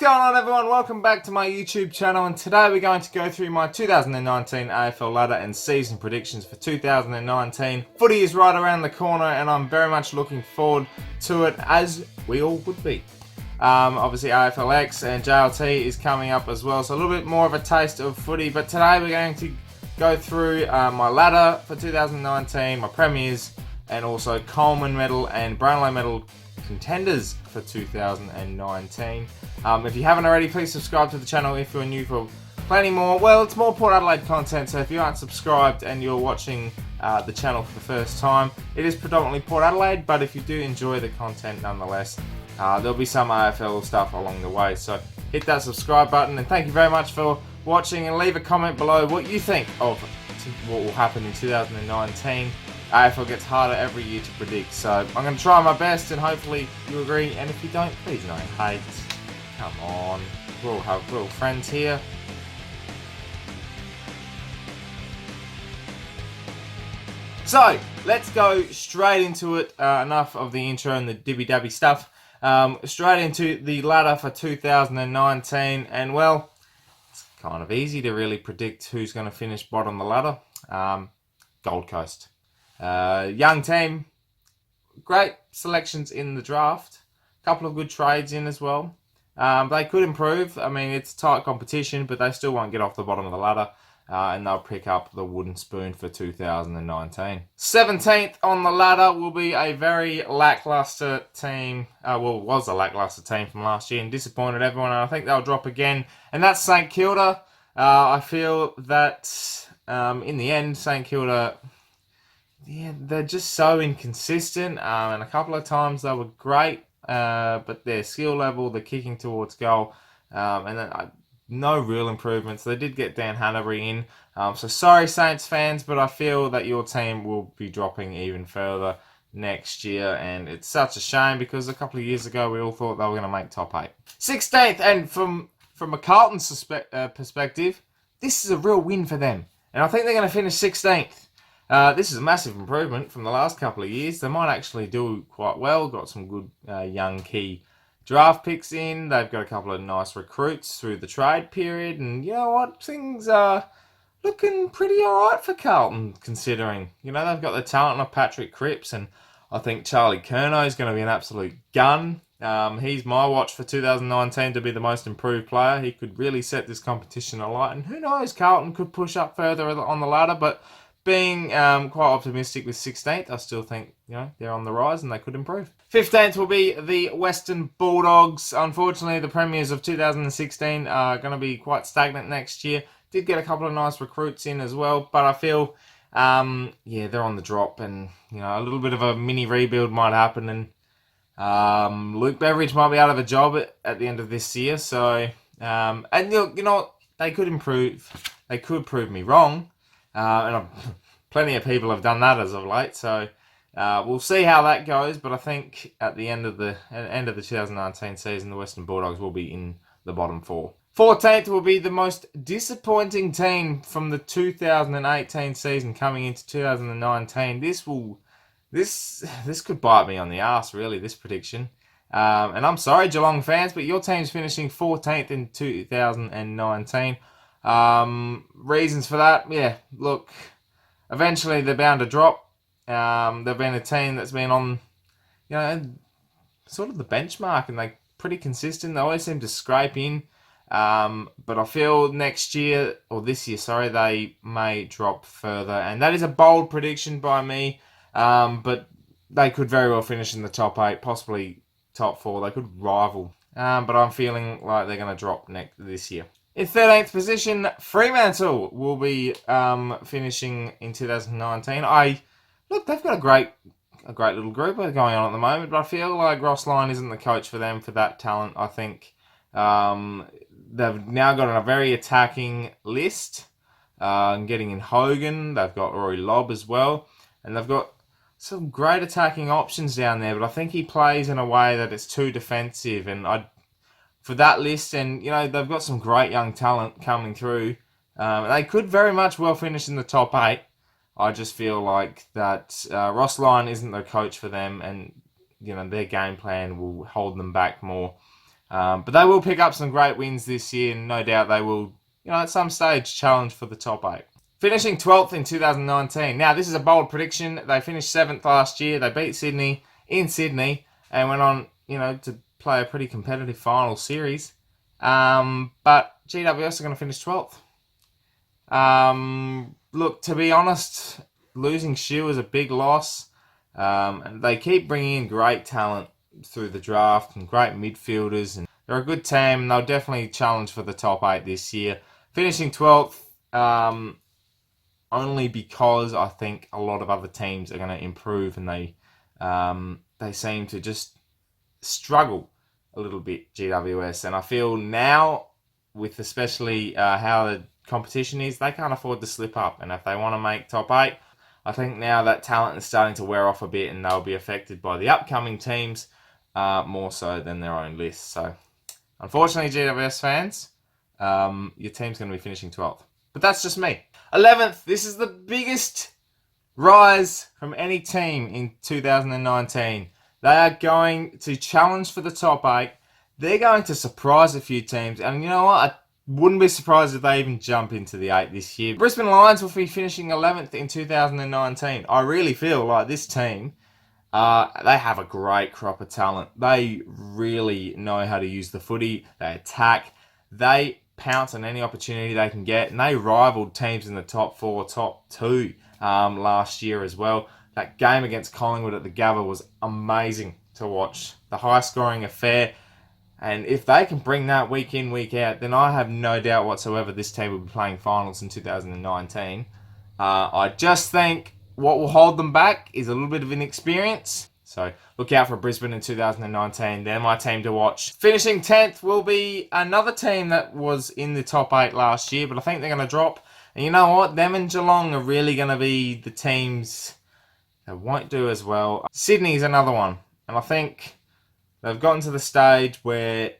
going on, everyone? Welcome back to my YouTube channel, and today we're going to go through my 2019 AFL ladder and season predictions for 2019. Footy is right around the corner and I'm very much looking forward to it, as we all would be. Obviously AFLX and JLT is coming up as well, so a little bit more of a taste of footy, but today we're going to go through my ladder for 2019, my premiers, and also Coleman medal and Brownlow medal contenders for 2019. If you haven't already, please subscribe to the channel if you're new for plenty more. Well, it's more Port Adelaide content, so if you aren't subscribed and you're watching the channel for the first time, it is predominantly Port Adelaide, but if you do enjoy the content nonetheless, there'll be some AFL stuff along the way. So hit that subscribe button, and thank you very much for watching, and leave a comment below what you think of what will happen in 2019. AFL gets harder every year to predict, so I'm going to try my best and hopefully you agree, and if you don't, please don't hate. Come on, we're all friends here. So, let's go straight into it. Enough of the intro and the dibby-dabby stuff. Straight into the ladder for 2019, and well, it's kind of easy to really predict who's going to finish bottom of the ladder. Gold Coast. Young team, great selections in the draft, a couple of good trades in as well. They could improve. I mean, it's tight competition, but they still won't get off the bottom of the ladder, and they'll pick up the wooden spoon for 2019. 17th on the ladder will be a very lackluster team. Well, it was a lackluster team from last year and disappointed everyone, and I think they'll drop again, and that's St Kilda. I feel that in the end, St Kilda, yeah, they're just so inconsistent, and a couple of times they were great, but their skill level, the kicking towards goal, and then no real improvements. They did get Dan Hanbury in, so sorry Saints fans, but I feel that your team will be dropping even further next year, and it's such a shame because a couple of years ago we all thought they were going to make top 8. 16th, and from a Carlton perspective, this is a real win for them, and I think they're going to finish 16th. This is a massive improvement from the last couple of years. They might actually do quite well. Got some good young key draft picks in. They've got a couple of nice recruits through the trade period. And you know what? Things are looking pretty alright for Carlton, considering. You know, they've got the talent of Patrick Cripps, and I think Charlie Curnow is going to be an absolute gun. He's my watch for 2019 to be the most improved player. He could really set this competition alight. And who knows, Carlton could push up further on the ladder, but being quite optimistic with 16th, I still think, you know, they're on the rise and they could improve. 15th will be the Western Bulldogs. Unfortunately, the premiers of 2016 are going to be quite stagnant next year. Did get a couple of nice recruits in as well, but I feel, yeah, they're on the drop, and you know, a little bit of a mini rebuild might happen, and Luke Beveridge might be out of a job at the end of this year. So, and you know, they could improve. They could prove me wrong. And plenty of people have done that as of late, so we'll see how that goes. But I think at the end of the 2019 season, the Western Bulldogs will be in the bottom 4. 14th will be the most disappointing team from the 2018 season coming into 2019. This could bite me on the arse, really, this prediction. And I'm sorry, Geelong fans, but your team's finishing 14th in 2019. Reasons for that, yeah, look, eventually they're bound to drop. They've been a team that's been on, you know, sort of the benchmark, and they're pretty consistent. They always seem to scrape in, but I feel next year, or this year, sorry, they may drop further, and that is a bold prediction by me, but they could very well finish in the top 8, possibly top 4. They could rival, but I'm feeling like they're going to drop this year. In 13th position, Fremantle will be finishing in 2019. Look, they've got a great little group going on at the moment, but I feel like Ross Lyon isn't the coach for them for that talent. I think they've now got a very attacking list, getting in Hogan. They've got Rory Lobb as well, and they've got some great attacking options down there, but I think he plays in a way that it's too defensive, and for that list, and you know, they've got some great young talent coming through. They could very much well finish in the top 8. I just feel like that Ross Lyon isn't the coach for them, and you know, their game plan will hold them back more. But they will pick up some great wins this year, and no doubt they will, at some stage challenge for the top 8. Finishing 12th in 2019. Now, this is a bold prediction. They finished 7th last year. They beat Sydney in Sydney and went on, to play a pretty competitive final series. But GWS are going to finish 12th. Look, to be honest, losing Shiu is a big loss. And they keep bringing in great talent through the draft and great midfielders. And they're a good team, and they'll definitely challenge for the top 8 this year. Finishing 12th, only because I think a lot of other teams are going to improve, and they seem to just struggle a little bit, GWS. And I feel now, with especially how the competition is, they can't afford to slip up. And if they want to make top 8, I think now that talent is starting to wear off a bit, and they'll be affected by the upcoming teams more so than their own list. So, unfortunately, GWS fans, your team's going to be finishing 12th. But that's just me. 11th, this is the biggest rise from any team in 2019. They are going to challenge for the top 8. They're going to surprise a few teams. And you know what? I wouldn't be surprised if they even jump into the 8 this year. Brisbane Lions will be finishing 11th in 2019. I really feel like this team, they have a great crop of talent. They really know how to use the footy. They attack. They pounce on any opportunity they can get. And they rivaled teams in the top 4, top 2 last year as well. That game against Collingwood at the Gabba was amazing to watch. The high-scoring affair. And if they can bring that week in, week out, then I have no doubt whatsoever this team will be playing finals in 2019. I just think what will hold them back is a little bit of inexperience. So look out for Brisbane in 2019. They're my team to watch. Finishing 10th will be another team that was in the top 8 last year, but I think they're going to drop. And you know what? Them and Geelong are really going to be the teams that won't do as well. Sydney's another one. And I think they've gotten to the stage where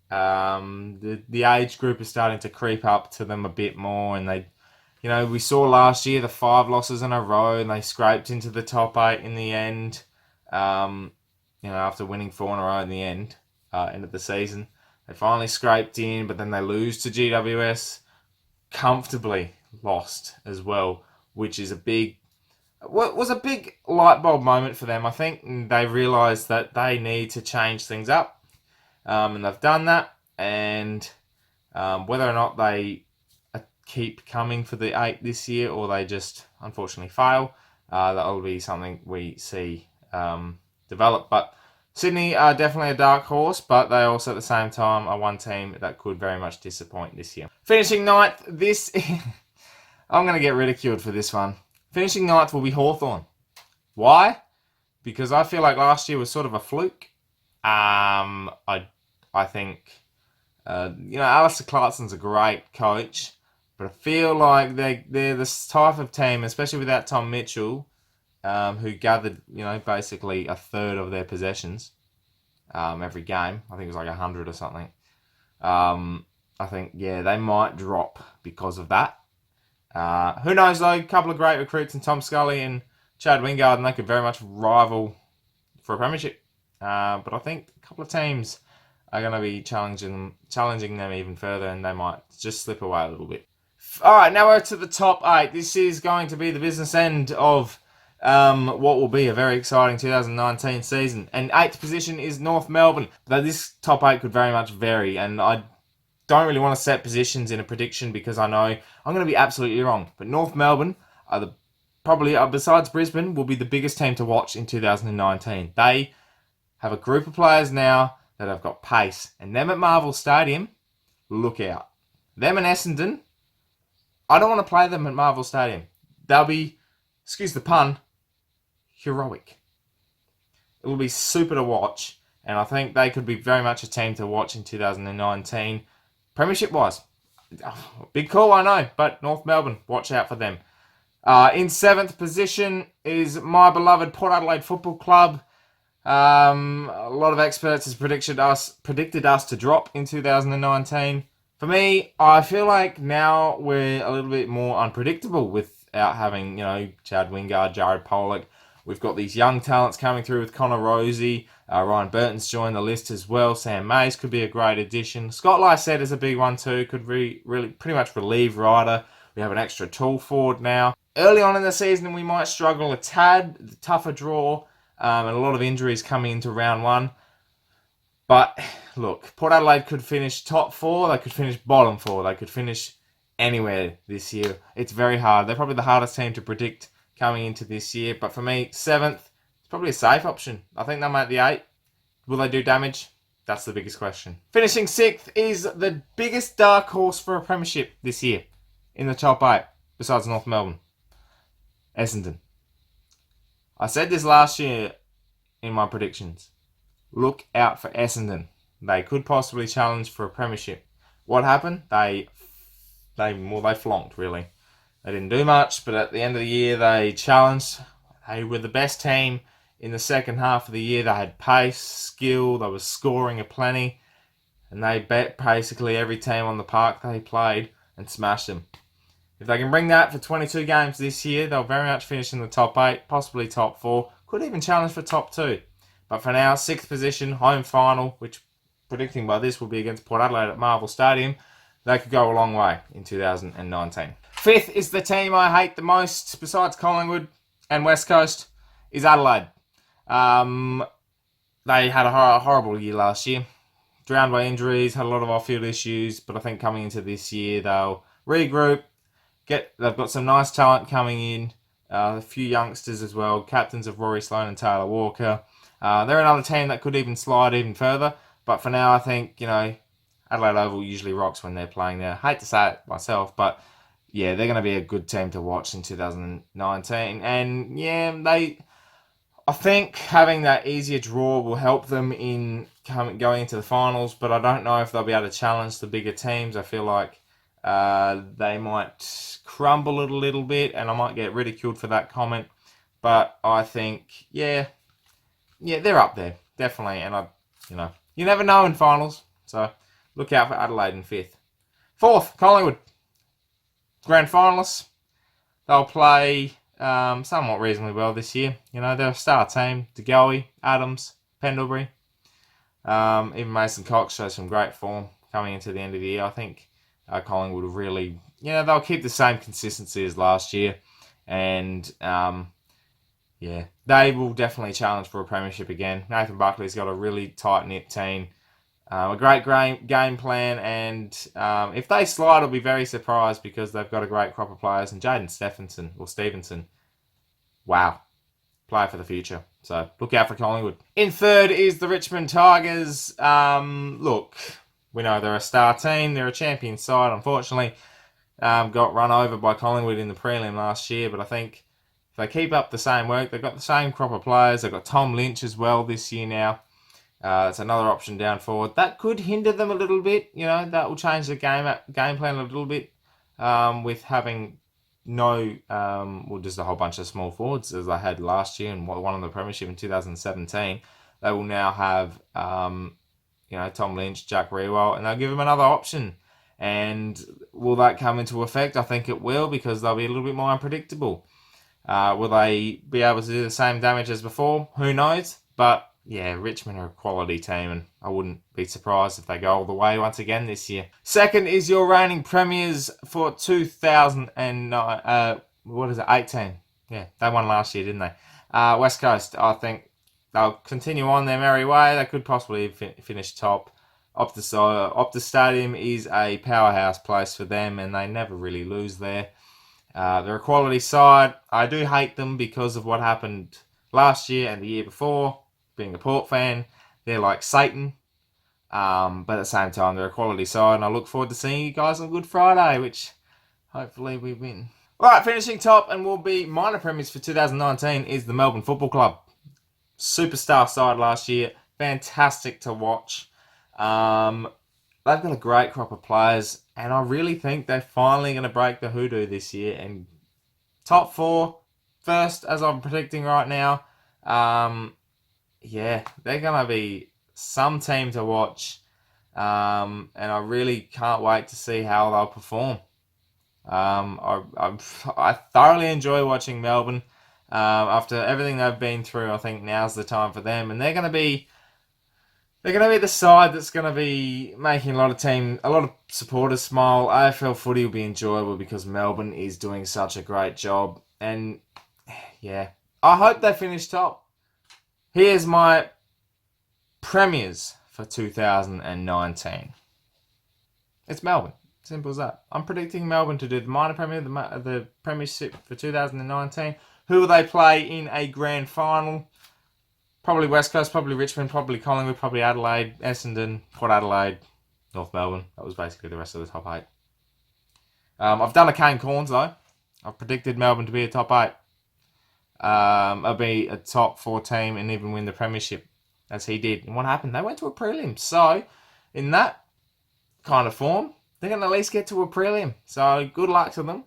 the age group is starting to creep up to them a bit more. And they, we saw last year the 5 losses in a row, and they scraped into the top 8 in the end. After winning 4 in a row in the end of the season. They finally scraped in, but then they lose to GWS. Comfortably lost as well, which is was a big light bulb moment for them. I think they realised that they need to change things up, and they've done that. And whether or not they keep coming for the 8 this year, or they just unfortunately fail, that'll be something we see develop. But Sydney are definitely a dark horse, but they also at the same time are one team that could very much disappoint this year. Finishing 9th, I'm going to get ridiculed for this one. Finishing 9th will be Hawthorne. Why? Because I feel like last year was sort of a fluke. I think, Alistair Clarkson's a great coach, but I feel like they're this type of team, especially without Tom Mitchell, who gathered, basically a third of their possessions every game. I think it was like 100 or something. I think, they might drop because of that. Who knows though? A couple of great recruits in Tom Scully and Chad Wingard, and they could very much rival for a premiership. But I think a couple of teams are going to be challenging them even further, and they might just slip away a little bit. Alright, now we're to the top 8. This is going to be the business end of what will be a very exciting 2019 season. And 8th position is North Melbourne. Though this top 8 could very much vary, and I don't really want to set positions in a prediction because I know I'm going to be absolutely wrong. But North Melbourne are probably, besides Brisbane, will be the biggest team to watch in 2019. They have a group of players now that have got pace. And them at Marvel Stadium, look out. Them and Essendon, I don't want to play them at Marvel Stadium. They'll be, excuse the pun, heroic. It will be super to watch. And I think they could be very much a team to watch in 2019. Premiership-wise, big call, I know, but North Melbourne, watch out for them. In 7th position is my beloved Port Adelaide Football Club. A lot of experts has predicted us to drop in 2019. For me, I feel like now we're a little bit more unpredictable without having, Chad Wingard, Jared Pollock. We've got these young talents coming through with Connor Rosie. Ryan Burton's joined the list as well. Sam Mays could be a great addition. Scott Lysette is a big one too. Could really pretty much relieve Ryder. We have an extra tall forward now. Early on in the season, we might struggle a tad. Tougher draw and a lot of injuries coming into round one. But look, Port Adelaide could finish top 4. They could finish bottom 4. They could finish anywhere this year. It's very hard. They're probably the hardest team to predict coming into this year. But for me, 7th, it's probably a safe option. I think they'll make the 8. Will they do damage? That's the biggest question. Finishing 6th is the biggest dark horse for a premiership this year in the top 8, besides North Melbourne. Essendon. I said this last year in my predictions. Look out for Essendon. They could possibly challenge for a premiership. What happened? They flonked, really. They didn't do much, but at the end of the year, they challenged. They were the best team in the second half of the year. They had pace, skill, they were scoring aplenty, and they bet basically every team on the park they played and smashed them. If they can bring that for 22 games this year, they'll very much finish in the top 8, possibly top 4, could even challenge for top 2. But for now, 6th position, home final, which predicting by this will be against Port Adelaide at Marvel Stadium. They could go a long way in 2019. 5th is the team I hate the most, besides Collingwood and West Coast, is Adelaide. They had a horrible year last year. Drowned by injuries, had a lot of off-field issues, but I think coming into this year, they'll regroup. They've got some nice talent coming in. A few youngsters as well, captains of Rory Sloane and Taylor Walker. They're another team that could even slide even further. But for now, I think, Adelaide Oval usually rocks when they're playing there. I hate to say it myself, but yeah, they're going to be a good team to watch in 2019. And yeah, I think having that easier draw will help them in going into the finals, but I don't know if they'll be able to challenge the bigger teams. I feel like they might crumble it a little bit, and I might get ridiculed for that comment. But I think, yeah, they're up there, definitely. And you never know in finals, so look out for Adelaide in 5th. 4th, Collingwood, grand finalists. They'll play somewhat reasonably well this year. They're a star team. DeGoey, Adams, Pendlebury. Even Mason Cox shows some great form coming into the end of the year. I think Collingwood will really, they'll keep the same consistency as last year. And, they will definitely challenge for a premiership again. Nathan Buckley's got a really tight-knit team. A great game plan, and if they slide, I'll be very surprised because they've got a great crop of players. And Jaden Stevenson, wow, player for the future. So look out for Collingwood. In 3rd is the Richmond Tigers. Look, we know they're a star team. They're a champion side. Unfortunately, got run over by Collingwood in the prelim last year, but I think if they keep up the same work, they've got the same crop of players. They've got Tom Lynch as well this year now. It's another option down forward. That could hinder them a little bit. That will change the game plan a little bit with having just a whole bunch of small forwards as they had last year and won the premiership in 2017. They will now have Tom Lynch, Jack Rewell, and they'll give them another option. And will that come into effect? I think it will, because they'll be a little bit more unpredictable. Will they be able to do the same damage as before? Who knows? But yeah, Richmond are a quality team, and I wouldn't be surprised if they go all the way once again this year. 2nd is your reigning premiers for 2009. 18? Yeah, they won last year, didn't they? West Coast, I think they'll continue on their merry way. They could possibly finish top. Optus Stadium is a powerhouse place for them, and they never really lose there. They're a quality side. I do hate them because of what happened last year and the year before. Being a Port fan, they're like Satan. But at the same time, they're a quality side, and I look forward to seeing you guys on Good Friday, which hopefully we win. Alright, finishing top and will be minor premiers for 2019 is the Melbourne Football Club. Superstar side last year. Fantastic to watch. They've got a great crop of players, and I really think they're finally going to break the hoodoo this year and top 4, first as I'm predicting right now. They're going to be some team to watch, and I really can't wait to see how they'll perform. I thoroughly enjoy watching Melbourne. After everything they've been through, I think now's the time for them, and they're going to be the side that's going to be making a lot of supporters smile. AFL footy will be enjoyable because Melbourne is doing such a great job, and yeah, I hope they finish top. Here's my premiers for 2019. It's Melbourne. Simple as that. I'm predicting Melbourne to do the minor premier, the premiership for 2019. Who will they play in a grand final? Probably West Coast, probably Richmond, probably Collingwood, probably Adelaide, Essendon, Port Adelaide, North Melbourne. That was basically the rest of the top 8. I've done a Kane Corns though. I've predicted Melbourne to be a top 8. I'll be a top 4 team and even win the premiership, as he did. And what happened? They went to a prelim. So, in that kind of form, they're going to at least get to a prelim. So, good luck to them.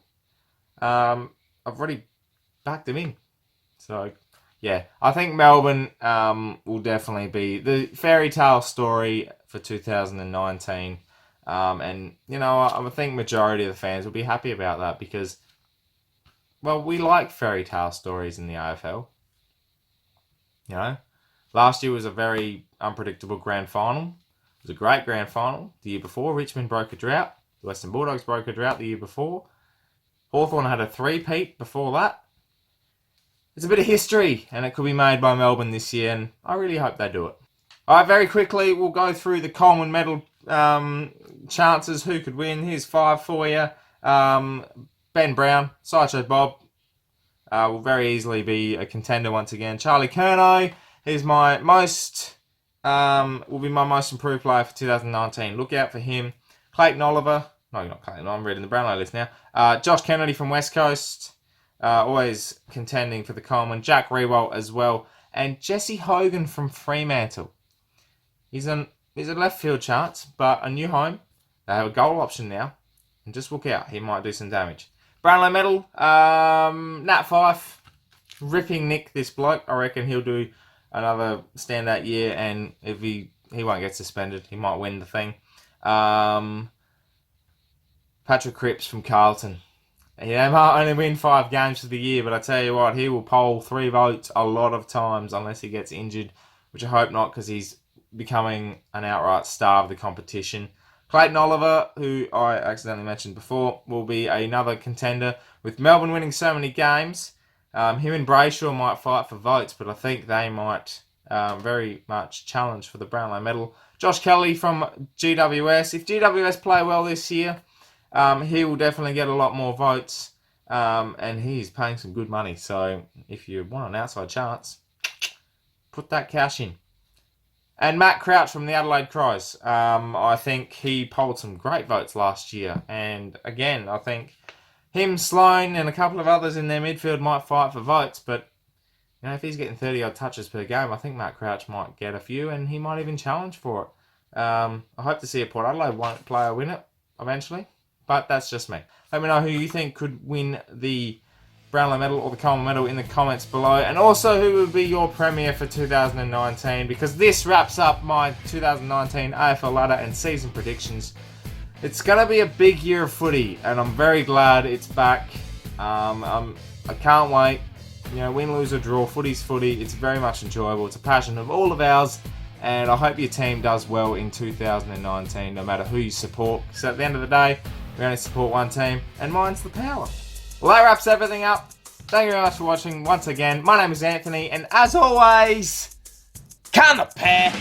I've already backed them in. So, yeah, I think Melbourne will definitely be the fairy tale story for 2019. And, you know, I think majority of the fans will be happy about that because, well, we like fairy tale stories in the AFL. You know, last year was a very unpredictable grand final. It was a great grand final. The year before, Richmond broke a drought. The Western Bulldogs broke a drought the year before. Hawthorne had a 3-peat before that. It's a bit of history, and it could be made by Melbourne this year, and I really hope they do it. All right, very quickly, we'll go through the Coleman medal chances, who could win. Here's 5 for you. Ben Brown, Sideshow Bob, will very easily be a contender once again. Charlie Curnow is my most improved player for 2019. Look out for him. Clayton Oliver, no, not Clayton, I'm reading the Brownlow list now. Josh Kennedy from West Coast, always contending for the Coleman. Jack Riewoldt as well. And Jesse Hogan from Fremantle. He's a left field chance, but a new home. They have a goal option now. And just look out, he might do some damage. Brownlow medal, Nat Fyfe, ripping Nick, this bloke. I reckon he'll do another standout year, and if he won't get suspended, he might win the thing. Patrick Cripps from Carlton. He might only win 5 games for the year, but I tell you what, he will poll 3 votes a lot of times unless he gets injured, which I hope not because he's becoming an outright star of the competition. Clayton Oliver, who I accidentally mentioned before, will be another contender. With Melbourne winning so many games, him and Brayshaw might fight for votes, but I think they might very much challenge for the Brownlow medal. Josh Kelley from GWS. If GWS play well this year, he will definitely get a lot more votes, and he's paying some good money. So if you want an outside chance, put that cash in. And Matt Crouch from the Adelaide Crows. I think he polled some great votes last year. And again, I think him, Sloan, and a couple of others in their midfield might fight for votes. But you know, if he's getting 30-odd touches per game, I think Matt Crouch might get a few, and he might even challenge for it. I hope to see a Port Adelaide player win it eventually. But that's just me. Let me know who you think could win the Brownlow medal or the Coleman medal in the comments below. And also who would be your premier for 2019, because this wraps up my 2019 AFL ladder and season predictions. It's going to be a big year of footy, and I'm very glad it's back. I can't wait. You know, win, lose or draw, footy's footy. It's very much enjoyable. It's a passion of all of ours, and I hope your team does well in 2019, no matter who you support. Because at the end of the day, we only support one team, and mine's the Power. Well, that wraps everything up. Thank you very much for watching once again. My name is Anthony, and as always, come the pair.